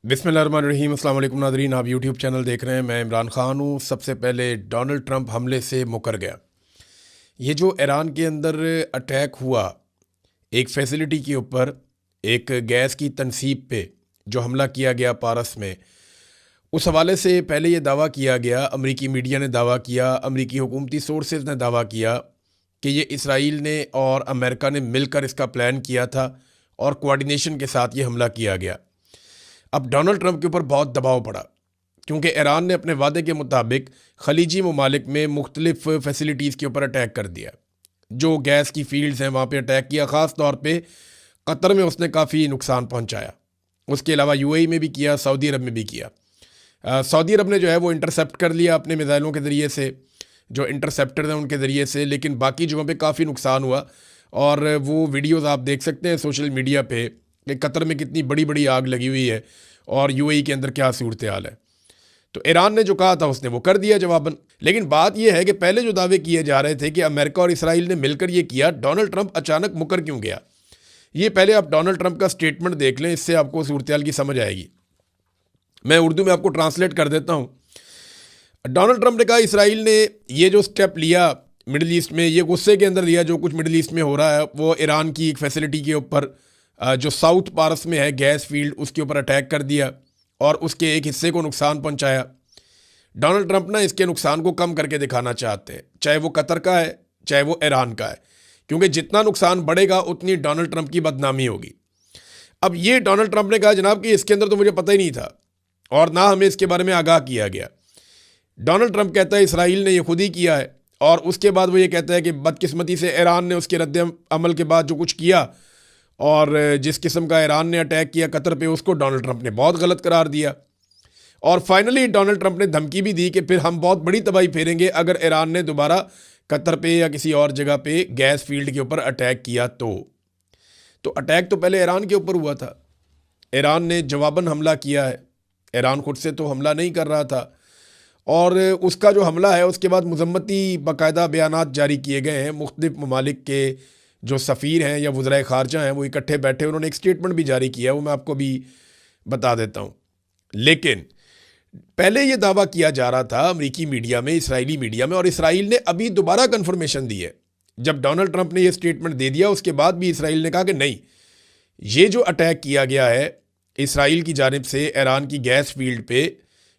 बिस्मिल्लाहिर्रहमानिर्रहीम। अस्सलाम वालेकुम नाज़रीन, आप यूट्यूब चैनल देख रहे हैं। मैं इमरान ख़ान हूँ। सबसे पहले डोनाल्ड ट्रंप हमले से मुकर गया। ये जो ईरान के अंदर अटैक हुआ एक फैसिलिटी के ऊपर, एक गैस की तनसीब पे जो हमला किया गया पारस में, उस हवाले से पहले ये दावा किया गया, अमरीकी मीडिया ने दावा किया, अमरीकी हुकूमती सोर्सेज ने दावा किया कि ये इसराइल ने और अमेरिका ने मिलकर इसका प्लान किया था और कोऑर्डिनेशन के साथ ये हमला किया गया। अब डोनाल्ड ट्रंप के ऊपर बहुत दबाव पड़ा क्योंकि ईरान ने अपने वादे के मुताबिक खलीजी ममालिक में मुख्तलिफ फैसिलिटीज़ के ऊपर अटैक कर दिया। जो गैस की फील्ड्स हैं वहाँ पे अटैक किया। ख़ास तौर पे कतर में उसने काफ़ी नुकसान पहुँचाया। उसके अलावा यूएई में भी किया, सऊदी अरब में भी किया। सऊदी अरब ने जो है वो इंटरसेप्ट कर लिया अपने मिसाइलों के ज़रिए से, जो इंटरसेप्टर हैं उनके ज़रिए से, लेकिन बाकी जगहों पे काफ़ी नुकसान हुआ। और वो वीडियोस आप देख सकते हैं सोशल मीडिया पे कि कतर में कितनी बड़ी बड़ी आग लगी हुई है और यूएई के अंदर क्या सूरत हाल है। तो ईरान ने जो कहा था उसने वो कर दिया जवाबन। लेकिन बात यह है कि पहले जो दावे किए जा रहे थे कि अमेरिका और इसराइल ने मिलकर ये किया, डोनाल्ड ट्रंप अचानक मुकर क्यों गया? ये पहले आप डोनाल्ड ट्रंप का स्टेटमेंट देख लें, इससे आपको सूरत हाल की समझ आएगी। मैं उर्दू में आपको ट्रांसलेट कर देता हूँ। डोनाल्ड ट्रंप ने कहा इसराइल ने ये जो स्टेप लिया मिडिल ईस्ट में, ये गुस्से के अंदर लिया। जो कुछ मिडिल ईस्ट में हो रहा है वो ईरान की एक फैसिलिटी के ऊपर जो साउथ पारस में है गैस फील्ड, उसके ऊपर अटैक कर दिया और उसके एक हिस्से को नुकसान पहुंचाया। डोनाल्ड ट्रंप ना इसके नुकसान को कम करके दिखाना चाहते हैं, चाहे वो कतर का है चाहे वो ईरान का है, क्योंकि जितना नुकसान बढ़ेगा उतनी डोनाल्ड ट्रंप की बदनामी होगी। अब ये डोनाल्ड ट्रंप ने कहा जनाब कि इसके अंदर तो मुझे पता ही नहीं था और ना हमें इसके बारे में आगाह किया गया। डोनाल्ड ट्रंप कहता है इसराइल ने ये खुद ही किया है, और उसके बाद वो ये कहता है कि बदकिस्मती से ईरान ने उसके रद्द अमल के बाद जो कुछ किया और जिस किस्म का ईरान ने अटैक किया कतर पे, उसको डोनाल्ड ट्रंप ने बहुत गलत करार दिया। और फाइनली डोनाल्ड ट्रंप ने धमकी भी दी कि फिर हम बहुत बड़ी तबाही फेरेंगे अगर ईरान ने दोबारा कतर पे या किसी और जगह पे गैस फील्ड के ऊपर अटैक किया तो अटैक तो पहले ईरान के ऊपर हुआ था, ईरान ने जवाबन हमला किया है। ईरान खुद से तो हमला नहीं कर रहा था, और उसका जो हमला है उसके बाद मजम्मती बाकायदा बयानात जारी किए गए हैं। मुख्तलिफ ममालिक के जो सफ़ीर हैं या वज़राए ख़ारजा हैं वो इकट्ठे बैठे, उन्होंने एक स्टेटमेंट भी जारी किया, वो मैं आपको भी बता देता हूँ। लेकिन पहले ये दावा किया जा रहा था अमरीकी मीडिया में, इसराइली मीडिया में, और इसराइल ने अभी दोबारा कन्फर्मेशन दी है। जब डोनाल्ड ट्रंप ने ये स्टेटमेंट दे दिया उसके बाद भी इसराइल ने कहा कि नहीं, ये जो अटैक किया गया है इसराइल की जानिब से ईरान की गैस फील्ड पे,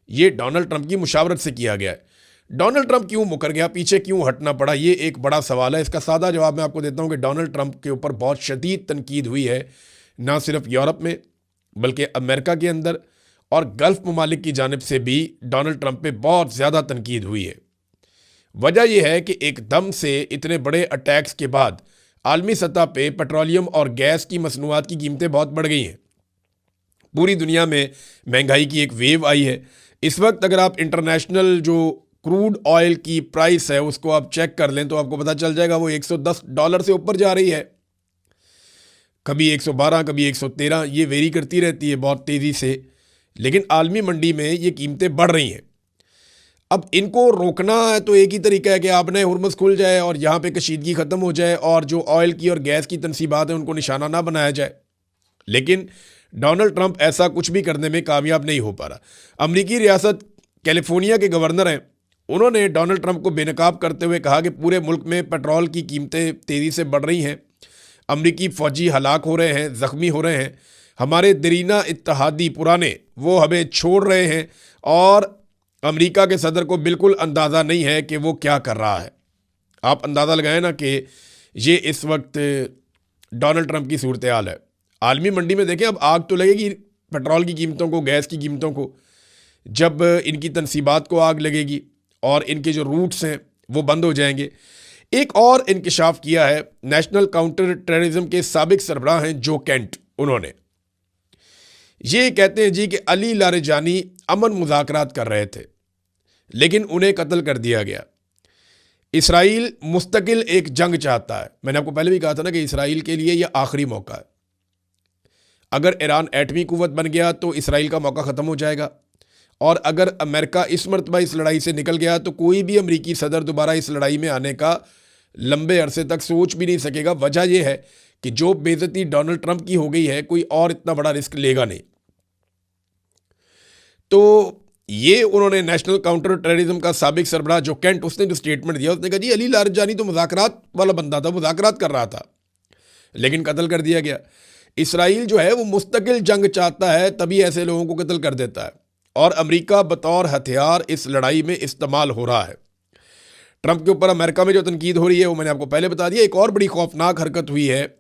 ये डोनाल्ड ट्रंप की मुशावरत से किया गया है। डोनाल्ड ट्रंप क्यों मुकर गया, पीछे क्यों हटना पड़ा, ये एक बड़ा सवाल है। इसका सादा जवाब मैं आपको देता हूँ कि डोनाल्ड ट्रंप के ऊपर बहुत शदीद तनकीद हुई है, ना सिर्फ यूरोप में बल्कि अमेरिका के अंदर और गल्फ़ ममालिक की जानिब से भी डोनाल्ड ट्रंप पे बहुत ज़्यादा तनकीद हुई है। वजह यह है कि एकदम से इतने बड़े अटैक्स के बाद आलमी सतह पे पेट्रोलियम और गैस की मसनूआत की कीमतें बहुत बढ़ गई हैं। पूरी दुनिया में महंगाई की एक वेव आई है। इस वक्त अगर आप इंटरनेशनल जो क्रूड ऑयल की प्राइस है उसको आप चेक कर लें तो आपको पता चल जाएगा वो $110 से ऊपर जा रही है। कभी 112, कभी 113, ये वेरी करती रहती है बहुत तेज़ी से, लेकिन आलमी मंडी में ये कीमतें बढ़ रही हैं। अब इनको रोकना है तो एक ही तरीका है कि आपने हुर्मुज़ खुल जाए और यहाँ पे कशीदगी ख़त्म हो जाए और जो ऑयल की और गैस की तनसीबात हैं उनको निशाना ना बनाया जाए। लेकिन डोनाल्ड ट्रंप ऐसा कुछ भी करने में कामयाब नहीं हो पा रहा। अमरीकी रियासत कैलिफोर्निया के गवर्नर हैं, उन्होंने डोनाल्ड ट्रंप को बेनकाब करते हुए कहा कि पूरे मुल्क में पेट्रोल की कीमतें तेज़ी से बढ़ रही हैं, अमरीकी फ़ौजी हलाक हो रहे हैं, ज़ख्मी हो रहे हैं, हमारे दरीना इत्तहादी पुराने वो हमें छोड़ रहे हैं, और अमरीका के सदर को बिल्कुल अंदाज़ा नहीं है कि वो क्या कर रहा है। आप अंदाज़ा लगाएं ना कि ये इस वक्त डोनाल्ड ट्रंप की सूरत हाल है। आलमी मंडी में देखें, अब आग तो लगेगी पेट्रोल की कीमतों को, गैस की कीमतों को, जब इनकी तनसीबात को आग लगेगी और इनके जो रूट्स हैं वो बंद हो जाएंगे। एक और इंकशाफ किया है नेशनल काउंटर टेररिज्म के साबिक सरबराह हैं जो केंट, उन्होंने ये कहते हैं जी कि अली लारेजानी अमन मुज़ाकरात कर रहे थे लेकिन उन्हें कत्ल कर दिया गया। इसराइल मुस्तकिल एक जंग चाहता है। मैंने आपको पहले भी कहा था ना कि इसराइल के लिए यह आखिरी मौका है। अगर ईरान एटमी कुव्वत बन गया तो इसराइल का मौका ख़त्म हो जाएगा, और अगर अमेरिका इस मरतबा इस लड़ाई से निकल गया तो कोई भी अमरीकी सदर दोबारा इस लड़ाई में आने का लंबे अरसे तक सोच भी नहीं सकेगा। वजह यह है कि जो बेइज्जती डोनाल्ड ट्रंप की हो गई है, कोई और इतना बड़ा रिस्क लेगा नहीं। तो ये उन्होंने नेशनल काउंटर टेररिज्म का साबिक सरबराह जो कैंट, उसने जो स्टेटमेंट दिया, उसने कहा जी अली लारजानी तो मुज़ाकरात वाला बंदा था, मुज़ाकरात कर रहा था, लेकिन कत्ल कर दिया गया। इसराइल जो है वो मुस्तकिल जंग चाहता है, तभी ऐसे लोगों को कत्ल कर देता है, और अमेरिका बतौर हथियार इस लड़ाई में इस्तेमाल हो रहा है। ट्रंप के ऊपर अमेरिका में जो तनकीद हो रही है वो मैंने आपको पहले बता दिया। एक और बड़ी खौफनाक हरकत हुई है,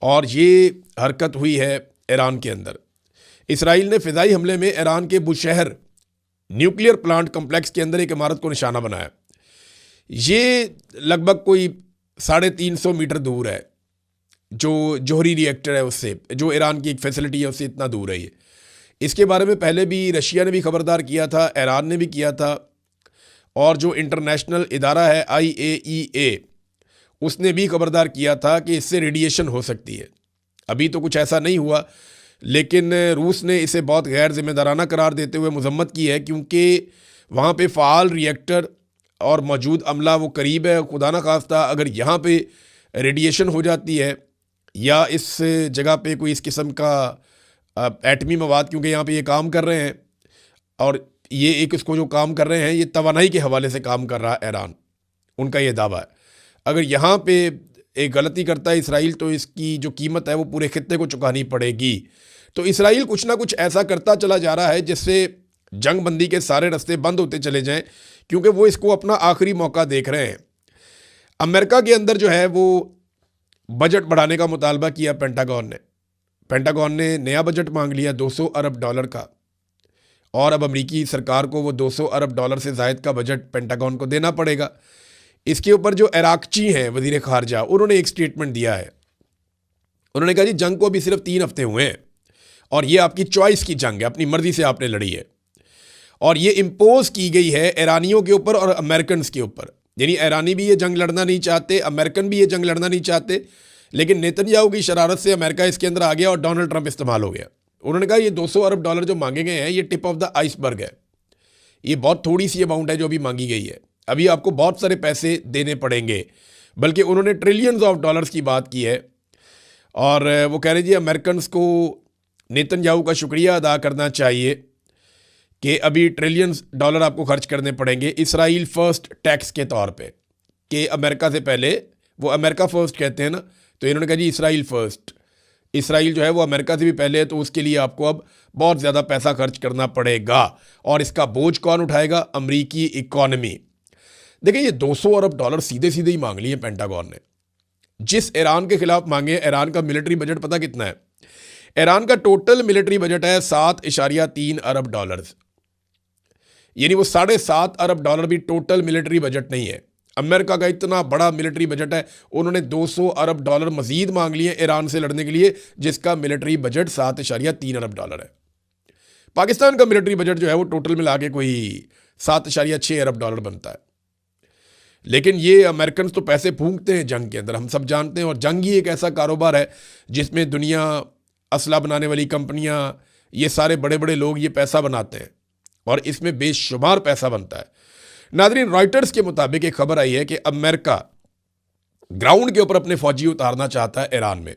और ये हरकत हुई है ईरान के अंदर। इसराइल ने फ़िज़ाई हमले में ईरान के बुशहर न्यूक्लियर प्लांट कम्प्लेक्स के अंदर एक इमारत को निशाना बनाया। ये लगभग कोई 350 मीटर दूर है, जो जोहरी रिएक्टर है उससे, जो ईरान की एक फैसिलिटी है उससे इतना दूर है ये। इसके बारे में पहले भी रशिया ने भी खबरदार किया था, ईरान ने भी किया था, और जो इंटरनेशनल इदारा है IAEA, उसने भी खबरदार किया था कि इससे रेडिएशन हो सकती है। अभी तो कुछ ऐसा नहीं हुआ, लेकिन रूस ने इसे बहुत गैर जिम्मेदाराना करार देते हुए मजम्मत की है, क्योंकि वहाँ पे फ़ाल रिएक्टर और मौजूद अमला वो करीब है। खुदा न खास्ता अगर यहाँ पे रेडिएशन हो जाती है, या इस जगह पे कोई इस किस्म का एटमी मवाद, क्योंकि यहाँ पे ये काम कर रहे हैं, और ये एक इसको जो काम कर रहे हैं ये तवानाई के हवाले से काम कर रहा है ईरान, उनका ये दावा है। अगर यहाँ पे एक गलती करता है इसराइल, तो इसकी जो कीमत है वो पूरे खित्ते को चुकानी पड़ेगी। तो इसराइल कुछ ना कुछ ऐसा करता चला जा रहा है जिससे जंग बंदी के सारे रास्ते बंद होते चले जाएं, क्योंकि वो इसको अपना आखिरी मौका देख रहे हैं। अमेरिका के अंदर जो है वो बजट बढ़ाने का मुतालबा किया पेंटागन ने नया बजट मांग लिया $200 अरब का, और अब अमेरिकी सरकार को वो $200 अरब से ज़ायद का बजट पेंटागन को देना पड़ेगा। इसके ऊपर जो इराकची हैं वज़ीर ख़ारजा, उन्होंने एक स्टेटमेंट दिया है। उन्होंने कहा जी जंग को अभी सिर्फ 3 हफ्ते हुए हैं, और ये आपकी चॉइस की जंग है, अपनी मर्ज़ी से आपने लड़ी है, और ये इम्पोज की गई है ईरानियों के ऊपर और अमेरिकन के ऊपर। यानी ईरानी भी ये जंग लड़ना नहीं चाहते, अमेरिकन भी ये जंग लड़ना नहीं चाहते, लेकिन नेतन्याहू की शरारत से अमेरिका इसके अंदर आ गया और डोनाल्ड ट्रंप इस्तेमाल हो गया। उन्होंने कहा ये $200 अरब जो मांगे गए हैं ये टिप ऑफ द आइसबर्ग है, ये बहुत थोड़ी सी अमाउंट है जो अभी मांगी गई है, अभी आपको बहुत सारे पैसे देने पड़ेंगे। बल्कि उन्होंने ट्रिलियंस ऑफ डॉलर्स की बात की है, और वो कह रहे जी अमेरिकन को नेतन्याहू का शुक्रिया अदा करना चाहिए कि अभी ट्रिलियंस डॉलर आपको खर्च करने पड़ेंगे इसराइल फर्स्ट टैक्स के तौर पे, कि अमेरिका से पहले, वो अमेरिका फर्स्ट कहते हैं ना, तो इन्होंने कहा जी इसराइल फर्स्ट, इसराइल जो है वो अमेरिका से भी पहले है, तो उसके लिए आपको अब बहुत ज़्यादा पैसा खर्च करना पड़ेगा, और इसका बोझ कौन उठाएगा? अमरीकी इकॉनमी। देखिए ये $200 अरब सीधे सीधे ही मांग लिए पेंटागन ने, जिस ईरान के खिलाफ मांगे। ईरान का मिलिट्री बजट पता कितना है? ईरान का टोटल मिलिट्री बजट है $7.3 अरब, यानी वो $7.5 अरब भी टोटल मिलिट्री बजट नहीं है। अमेरिका का इतना बड़ा मिलिट्री बजट है, उन्होंने $200 अरब मजीद मांग लिए ईरान से लड़ने के लिए, जिसका मिलिट्री बजट $7.3 अरब है। पाकिस्तान का मिलिट्री बजट जो है वो टोटल मिला के कोई $7.6 अरब बनता है। लेकिन ये अमेरिकन तो पैसे फूंकते हैं जंग के अंदर, हम सब जानते हैं, और जंग ही एक ऐसा कारोबार है जिसमें दुनिया, असला बनाने वाली कंपनियां, ये सारे बड़े बड़े लोग ये पैसा बनाते हैं, और इसमें बेशुमार पैसा बनता है। नाज़रीन, रॉयटर्स के मुताबिक एक खबर आई है कि अमेरिका ग्राउंड के ऊपर अपने फौजी उतारना चाहता है ईरान में,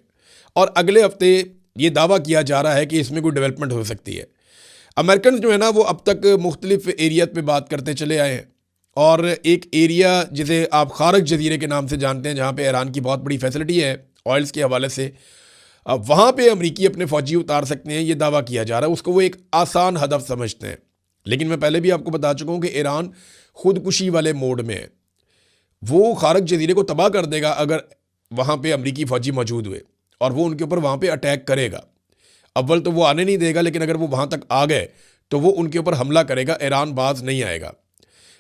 और अगले हफ्ते ये दावा किया जा रहा है कि इसमें कोई डेवलपमेंट हो सकती है। अमेरिकन जो है ना वो अब तक मुख्तलिफ एरिया पे बात करते चले आए हैं, और एक एरिया जिसे आप खारक जजीरे के नाम से जानते हैं, जहाँ पे ईरान की बहुत बड़ी फैसिलिटी है ऑयल्स के हवाले से, वहाँ पे अमरीकी अपने फ़ौजी उतार सकते हैं, ये दावा किया जा रहा है। उसको वो एक आसान हदफ समझते हैं। लेकिन मैं पहले भी आपको बता चुका हूँ कि ईरान खुदकुशी वाले मोड में है, वो खारक जजीरे को तबाह कर देगा अगर वहाँ पे अमरीकी फ़ौजी मौजूद हुए, और वो उनके ऊपर वहाँ पे अटैक करेगा। अव्वल तो वो आने नहीं देगा, लेकिन अगर वो वहाँ तक आ गए तो वो उनके ऊपर हमला करेगा, ईरान बाज नहीं आएगा।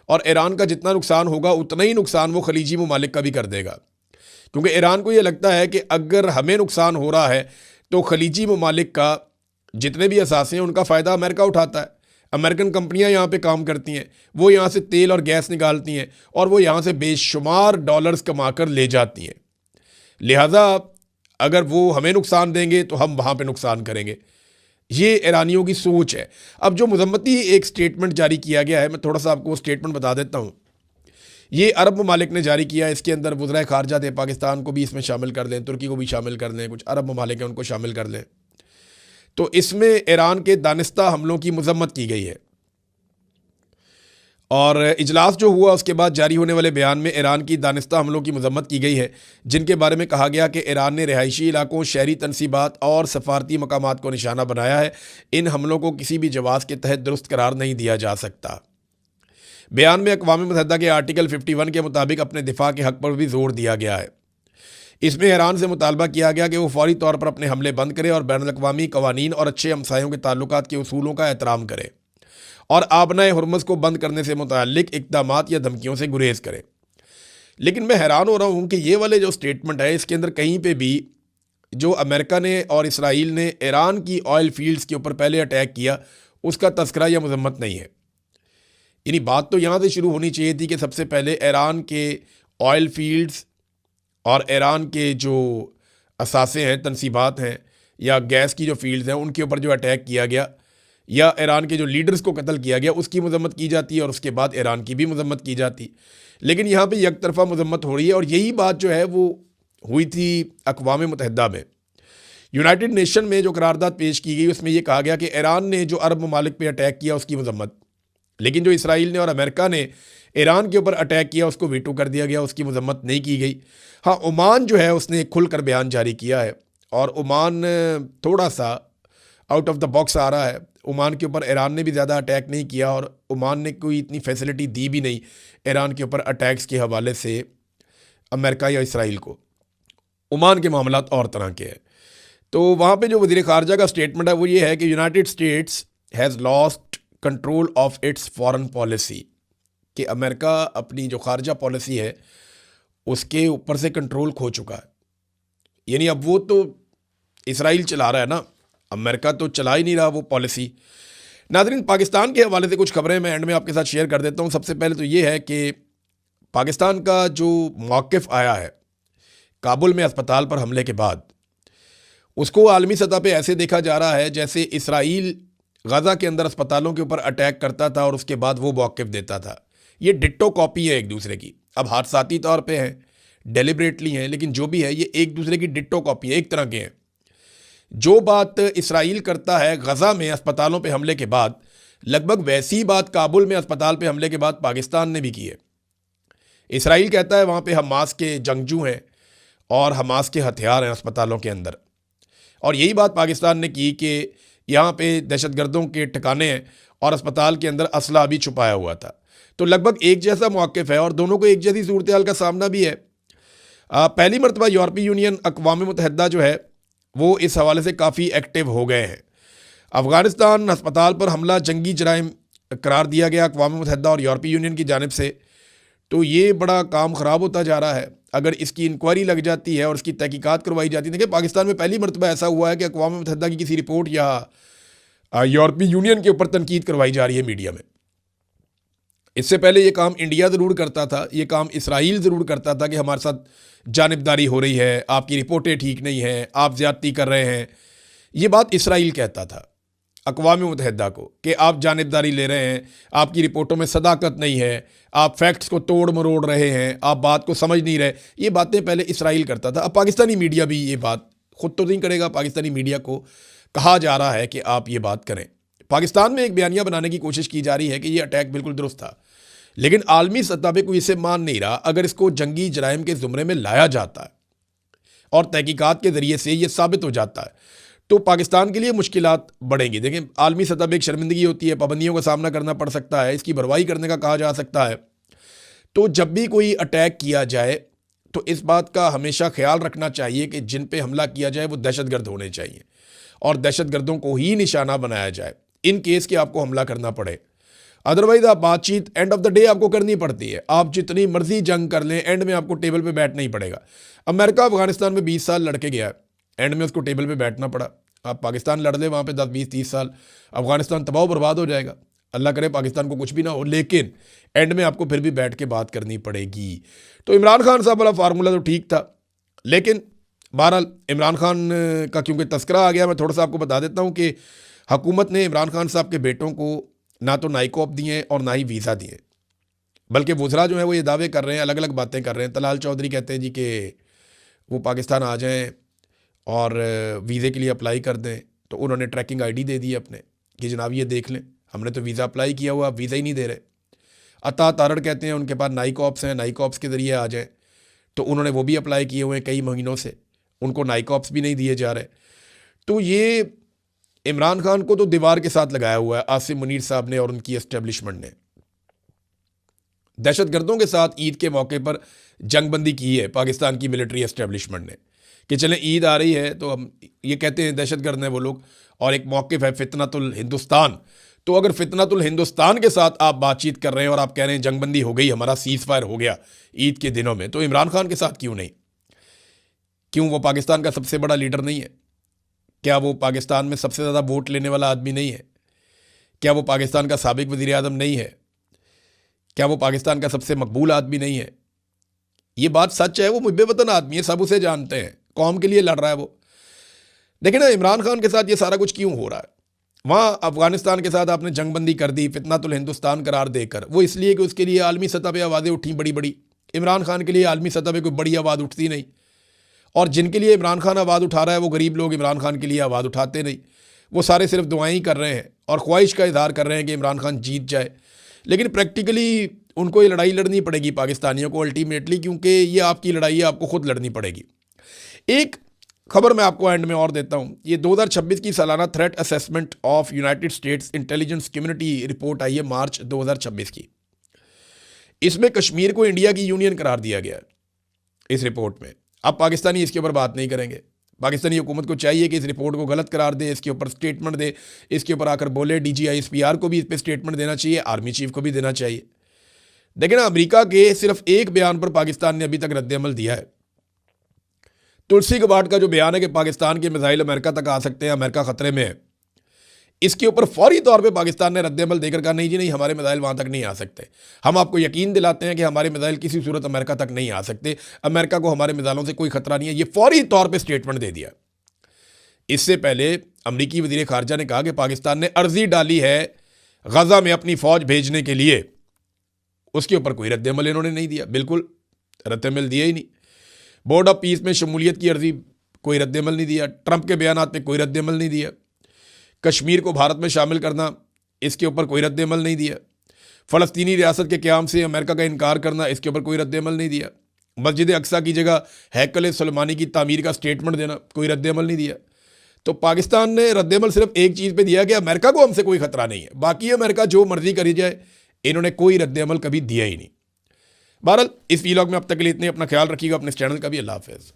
और ईरान का जितना नुकसान होगा उतना ही नुकसान वो खलीजी ममालिक का भी कर देगा, क्योंकि ईरान को ये लगता है कि अगर हमें नुकसान हो रहा है तो खलीजी ममालिक का जितने भी असासे हैं उनका फ़ायदा अमेरिका उठाता है। अमेरिकन कंपनियां यहाँ पे काम करती हैं, वो यहाँ से तेल और गैस निकालती हैं, और वो यहाँ से बेशुमार डॉलर्स कमा कर ले जाती हैं। लिहाजा अगर वो हमें नुकसान देंगे तो हम वहाँ पे नुकसान करेंगे। ये ईरानियों की सोच है। अब जो मजम्मती एक स्टेटमेंट जारी किया गया है, मैं थोड़ा सा आपको वो स्टेटमेंट बता देता हूँ। ये अरब ममालिक ने जारी किया, इसके अंदर वज़राए ख़ारजा थे, पाकिस्तान को भी इसमें शामिल कर लें, तुर्की को भी शामिल कर लें, कुछ अरब ममालिक हैं उनको शामिल कर लें। तो इसमें ईरान के दानिस्ता हमलों की मजम्मत की गई है। और इजलास जो हुआ उसके बाद जारी होने वाले बयान में ईरान की दानिस्ता हमलों की मजम्मत की गई है, जिनके बारे में कहा गया कि ईरान ने रिहायशी इलाकों, शहरी तनसीबात और सफारती मकामात को निशाना बनाया है। इन हमलों को किसी भी जवाज़ के तहत दुरुस्त करार नहीं दिया जा सकता। बयान में अक़वाम मुत्तहिदा के आर्टिकल 51 के मुताबिक अपने दिफा के हक़ पर भी जोर दिया गया है। इसमें ईरान से मुतालबा किया गया कि वो फौरी तौर पर अपने हमले बंद करे और बैनुल-अक़वामी कवानीन और अच्छे हमसायों के ताल्लुकात के उसूलों का एहतराम करे और आबनाए हुर्मुज़ को बंद करने से मुताल्लिक इक़दामात या धमकियों से गुरेज करे। लेकिन मैं हैरान हो रहा हूँ कि ये वाले जो स्टेटमेंट है, इसके अंदर कहीं पे भी जो अमेरिका ने और इसराइल ने ईरान की ऑयल फील्ड्स के ऊपर पहले अटैक किया, उसका तस्करा या मजम्मत नहीं है। यानी बात तो यहाँ से शुरू होनी चाहिए थी कि सबसे पहले ईरान के ऑयल फील्ड्स और ईरान के जो असासे हैं, तनसीबात हैं या गैस की जो फील्ड्स हैं, उनके ऊपर जो अटैक किया गया या ईरान के जो लीडर्स को कत्ल किया गया उसकी मजम्मत की जाती है और उसके बाद ईरान की भी मजम्मत की जाती। लेकिन यहाँ पे एक तरफा मजम्मत हो रही है और यही बात जो है वो हुई थी अक़वाम मुत्तहिदा में। यूनाइटेड नेशन में जो करारदाद पेश की गई उसमें यह कहा गया कि ईरान ने जो अरब ममालिक पे अटैक किया उसकी मजम्मत, लेकिन जो इसराइल ने और अमेरिका ने ईरान के ऊपर अटैक किया उसको वीटो कर दिया गया, उसकी मजम्मत नहीं की गई। हाँ, ओमान जो है उसने खुलकर बयान जारी किया है और ओमान थोड़ा सा आउट ऑफ द बॉक्स आ रहा है। ओमान के ऊपर ईरान ने भी ज़्यादा अटैक नहीं किया और ओमान ने कोई इतनी फैसिलिटी दी भी नहीं ईरान के ऊपर अटैक्स के हवाले से अमेरिका या इसराइल को। ओमान के मामलात और तरह के हैं। तो वहाँ पे जो वज़ीर ख़ारजा का स्टेटमेंट है वो ये है कि United states has lost control of its foreign policy, कि अमेरिका अपनी जो ख़ारजा पॉलिसी है उसके ऊपर से कंट्रोल खो चुका है। यानी अब वो तो इसराइल चला रहा है ना, अमेरिका तो चला ही नहीं रहा वो पॉलिसी। नाज़रीन, पाकिस्तान के हवाले से कुछ खबरें मैं एंड में आपके साथ शेयर कर देता हूँ। सबसे पहले तो ये है कि पाकिस्तान का जो मौक़िफ़ आया है काबुल में अस्पताल पर हमले के बाद, उसको आलमी सतह पे ऐसे देखा जा रहा है जैसे इसराइल गज़ा के अंदर अस्पतालों के ऊपर अटैक करता था और उसके बाद वो मौक़िफ़ देता था। ये डिट्टो कॉपी है एक दूसरे की। अब हादसाती तौर पे हैं, डेलिब्रेटली हैं, लेकिन जो भी है ये एक दूसरे की डिट्टो कॉपी है, एक तरह के हैं। जो बात इसराइल करता है गज़ा में अस्पतालों पे हमले के बाद, लगभग वैसी बात काबुल में अस्पताल पे हमले के बाद पाकिस्तान ने भी की है। इसराइल कहता है वहाँ पे हमास के जंगजू हैं और हमास के हथियार हैं अस्पतालों के अंदर, और यही बात पाकिस्तान ने की कि यहाँ पे दहशतगर्दों के ठिकाने हैं और अस्पताल के अंदर असला भी छुपाया हुआ था। तो लगभग एक जैसा मौक़िफ़ है और दोनों को एक जैसी सूरत हाल का सामना भी है। पहली मरतबा यूरोपीय यूनियन, अक़वाम मुत्तहिदा जो है वो इस हवाले से काफ़ी एक्टिव हो गए हैं। अफ़गानिस्तान अस्पताल पर हमला जंगी जराइम करार दिया गया अक़वाम मुत्तहिदा और यूरोपीय यूनियन की जानिब से। तो ये बड़ा काम ख़राब होता जा रहा है। अगर इसकी इंक्वायरी लग जाती है और इसकी तहकीकात करवाई जाती है, देखिए पाकिस्तान में पहली मरतबा ऐसा हुआ है कि अक़वाम मुत्तहिदा की किसी रिपोर्ट या यूरोपीय यूनियन के ऊपर तनकीद करवाई जा रही है मीडिया में। इससे पहले ये काम इंडिया ज़रूर करता था, ये काम इसराइल ज़रूर करता था कि हमारे साथ जानिबदारी हो रही है, आपकी रिपोर्टें ठीक नहीं हैं, आप ज़्यादती कर रहे हैं। ये बात इसराइल कहता था अक़वाम मुत्तहिदा को कि आप जानिबदारी ले रहे हैं, आपकी रिपोर्टों में सदाकत नहीं है, आप फैक्ट्स को तोड़ मरोड़ रहे हैं, आप बात को समझ नहीं रहे। ये बातें पहले इसराइल करता था। अब पाकिस्तानी मीडिया भी ये बात खुद तो नहीं करेगा, पाकिस्तानी मीडिया को कहा जा रहा है कि आप ये बात करें। पाकिस्तान में एक बयानिया बनाने की कोशिश की जा रही है कि ये अटैक बिल्कुल दुरुस्त था, लेकिन आलमी सतह पे कोई इसे मान नहीं रहा। अगर इसको जंगी जराइम के ज़ुमरे में लाया जाता है और तहकीकात के ज़रिए से ये साबित हो जाता है तो पाकिस्तान के लिए मुश्किलात बढ़ेंगी। देखें, आलमी सतह पे एक शर्मिंदगी होती है, पाबंदियों का सामना करना पड़ सकता है, इसकी भरवाई करने का कहा जा सकता है। तो जब भी कोई अटैक किया जाए तो इस बात का हमेशा ख्याल रखना चाहिए कि जिन पे हमला किया जाए वो दहशतगर्द होने चाहिए और दहशतगर्दों को ही निशाना बनाया जाए इन केस के आपको हमला करना पड़े। अदरवाइज़ आप बातचीत एंड ऑफ द डे आपको करनी पड़ती है। आप जितनी मर्जी जंग कर लें, एंड में आपको टेबल पे बैठना ही पड़ेगा। अमेरिका अफगानिस्तान में 20 साल लड़के गया, एंड में उसको टेबल पे बैठना पड़ा। आप पाकिस्तान लड़ ले वहाँ पे 10, 20, 30 साल, अफगानिस्तान तबाह बर्बाद हो जाएगा। अल्लाह करे पाकिस्तान को कुछ भी ना हो, लेकिन एंड में आपको फिर भी बैठ के बात करनी पड़ेगी। तो इमरान खान साहब वाला फार्मूला तो ठीक था, लेकिन बहरहाल इमरान खान का क्योंकि तस्करा आ गया, मैं थोड़ा सा आपको बता देता हूँ कि हुकूमत ने इमरान खान साहब के बेटों को ना तो नाइकॉप दिए और ना ही वीज़ा दिए, बल्कि वज़रा जो है वो ये दावे कर रहे हैं, अलग अलग बातें कर रहे हैं। तलाल चौधरी कहते हैं जी कि वो पाकिस्तान आ जाएं और वीज़े के लिए अप्लाई कर दें। तो उन्होंने ट्रैकिंग आईडी दे दी अपने कि जनाब ये देख लें, हमने तो वीज़ा अप्लाई किया हुआ, आप वीज़ा ही नहीं दे रहे। अता तारड़ कहते हैं उनके पास नाइक ऑप्स हैं, नाइक ऑप्स के ज़रिए आ जाएँ, तो उन्होंने वो भी अप्लाई किए हुए हैं कई महीनों से, उनको नाइक ऑप्स भी नहीं दिए जा रहे। तो ये इमरान खान को तो दीवार के साथ लगाया हुआ है आसिम मुनीर साहब ने और उनकी एस्टेब्लिशमेंट ने। दहशतगर्दों के साथ ईद के मौके पर जंगबंदी की है पाकिस्तान की मिलिट्री एस्टेब्लिशमेंट ने कि चलें ईद आ रही है तो हम ये कहते हैं दहशतगर्द हैं वो लोग, और एक मौक़िफ़ है फितनतुल हिंदुस्तान। तो अगर फितनतुल हिंदुस्तान के साथ आप बातचीत कर रहे हैं और आप कह रहे हैं जंगबंदी हो गई, हमारा सीज़ फायर हो गया ईद के दिनों में, तो इमरान खान के साथ क्यों नहीं? क्यों वो पाकिस्तान का सबसे बड़ा लीडर नहीं है? क्या वो पाकिस्तान में सबसे ज़्यादा वोट लेने वाला आदमी नहीं है? क्या वो पाकिस्तान का साबिक वज़ीर आज़म नहीं है? क्या वो पाकिस्तान का सबसे मकबूल आदमी नहीं है? ये बात सच है, वो मुझे वतन आदमी है, सब उसे जानते हैं, कौम के लिए लड़ रहा है वो। देखिए ना, इमरान खान के साथ ये सारा कुछ क्यों हो रहा है? वहाँ अफगानिस्तान के साथ आपने जंगबंदी कर दी फितनतुल हिंदुस्तान करार देकर, वो इसलिए कि उसके लिए आलमी सतह पर आवाज़ें उठी बड़ी बड़ी। इमरान खान के लिए आलमी सतह पर कोई बड़ी आवाज़ उठती नहीं, और जिनके लिए इमरान खान आवाज़ उठा रहा है वो गरीब लोग इमरान खान के लिए आवाज़ उठाते नहीं। वो सारे सिर्फ दुआएं ही कर रहे हैं और ख्वाहिश का इजहार कर रहे हैं कि इमरान खान जीत जाए, लेकिन प्रैक्टिकली उनको ये लड़ाई लड़नी पड़ेगी पाकिस्तानियों को अल्टीमेटली, क्योंकि ये आपकी लड़ाई है, आपको खुद लड़नी पड़ेगी। एक खबर मैं आपको एंड में और देता हूँ, ये 2026 की सालाना threat assessment of United States intelligence community report आई है मार्च 2026 की। इसमें कश्मीर को इंडिया की यूनियन करार दिया गया है इस रिपोर्ट में। अब पाकिस्तानी इसके ऊपर बात नहीं करेंगे, पाकिस्तानी हुकूमत को चाहिए कि इस रिपोर्ट को गलत करार दे, इसके ऊपर स्टेटमेंट दे, इसके ऊपर आकर बोले। DGISPR को भी इस पर स्टेटमेंट देना चाहिए, आर्मी चीफ को भी देना चाहिए। देखिए ना, अमेरिका के सिर्फ एक बयान पर पाकिस्तान ने अभी तक रद्द-ए-अमल दिया है। तुलसी गबार्ड का जो बयान है कि पाकिस्तान के मिसाइल अमेरिका तक आ सकते हैं, अमेरिका खतरे में है, इसके ऊपर फौरी तौर पे पाकिस्तान ने रद्द-ए-अमल देकर कहा नहीं जी नहीं, हमारे मिसाइल वहाँ तक नहीं आ सकते। हम आपको यकीन दिलाते हैं कि हमारे मिसाइल किसी सूरत अमेरिका तक नहीं आ सकते, अमेरिका को हमारे मिसाइलों से कोई खतरा नहीं है। ये फौरी तौर पे स्टेटमेंट दे दिया। इससे पहले अमरीकी वज़ीर ख़ारजा ने कहा कि पाकिस्तान ने अर्जी डाली है गज़ा में अपनी फ़ौज भेजने के लिए, उसके ऊपर कोई रद्द-ए-अमल इन्होंने नहीं दिया, बिल्कुल रद्द-ए-अमल दिया ही नहीं। बोर्ड ऑफ पीस में शमूलियत की अर्जी, कोई रद्द-ए-अमल नहीं दिया। ट्रंप के बयानात पे कोई रद्द-ए-अमल नहीं दिया। कश्मीर को भारत में शामिल करना, इसके ऊपर कोई रद्द-ए-अमल नहीं दिया। फ़लस्तीनी रियासत के क़याम से अमेरिका का इनकार करना, इसके ऊपर कोई रद्द-ए-अमल नहीं दिया। मस्जिद अक्सा की जगह हैकल सुलेमानी की तामीर का स्टेटमेंट देना, कोई रद्द-ए-अमल नहीं दिया। तो पाकिस्तान ने रद्द-ए-अमल सिर्फ एक चीज़ पे दिया कि अमेरिका को हमसे कोई खतरा नहीं है, बाकी अमेरिका जो मर्जी करी जाए, इन्होंने कोई रद्द-ए-अमल कभी दिया ही नहीं। बहरहाल इस वीलॉग में अब तक के लिए इतने। अपना ख्याल रखिएगा, अपने इस चैनल का भी। अल्लाह हाफ़िज़।